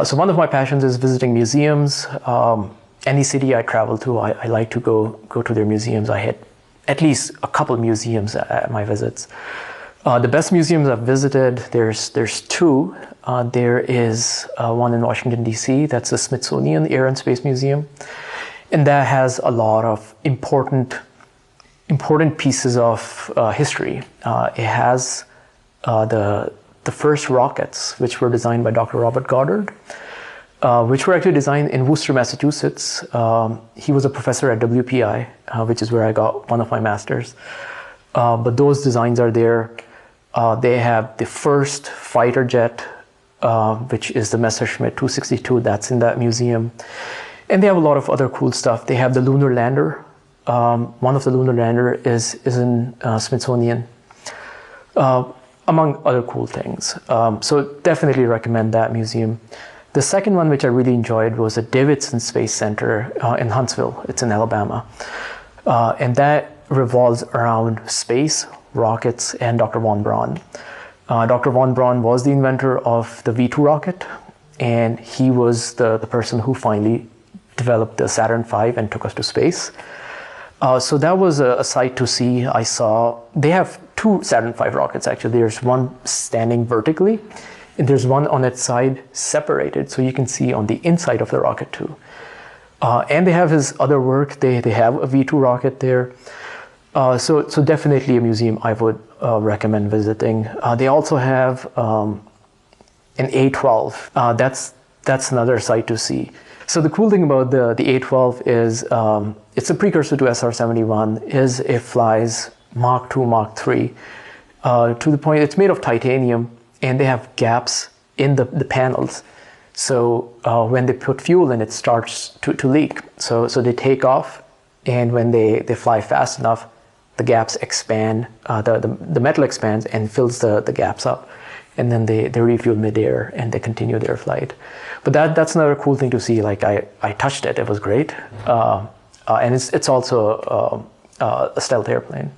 So one of my passions is visiting museums. Any city I travel to, I like to go to their museums. I hit at least a couple museums at my visits. The best museums I've visited, there's two. There is one in Washington, D.C. That's the Smithsonian Air and Space Museum. And that has a lot of important pieces of history. It has the first rockets, which were designed by Dr. Robert Goddard, which were actually designed in Worcester, Massachusetts. He was a professor at WPI, which is where I got one of my masters. But those designs are there. They have the first fighter jet, which is the Messerschmitt 262. That's in that museum. And they have a lot of other cool stuff. They have the lunar lander. One of the lunar lander is in Smithsonian, among other cool things. So definitely recommend that museum. The second one, which I really enjoyed, was the Davidson Space Center in Huntsville. It's in Alabama. And that revolves around space, rockets, and Dr. von Braun. Dr. von Braun was the inventor of the V2 rocket, and he was the person who finally developed the Saturn V and took us to space. So that was a sight to see. I saw, they have two Saturn V rockets actually. There's one standing vertically, and there's one on its side separated, so you can see on the inside of the rocket too. And they have his other work. They have a V2 rocket there. So definitely a museum I would recommend visiting. They also have an A12. That's another sight to see. So the cool thing about the A12 is it's a precursor to SR-71. Is it flies Mach 2, Mach 3 to the point it's made of titanium, and they have gaps in the panels. So when they put fuel in, it starts to leak. So they take off, and when they fly fast enough, the gaps expand, the metal expands and fills the gaps up. And then they refuel midair and they continue their flight. But that's another cool thing to see. Like I touched it, it was great. And it's also a stealth airplane.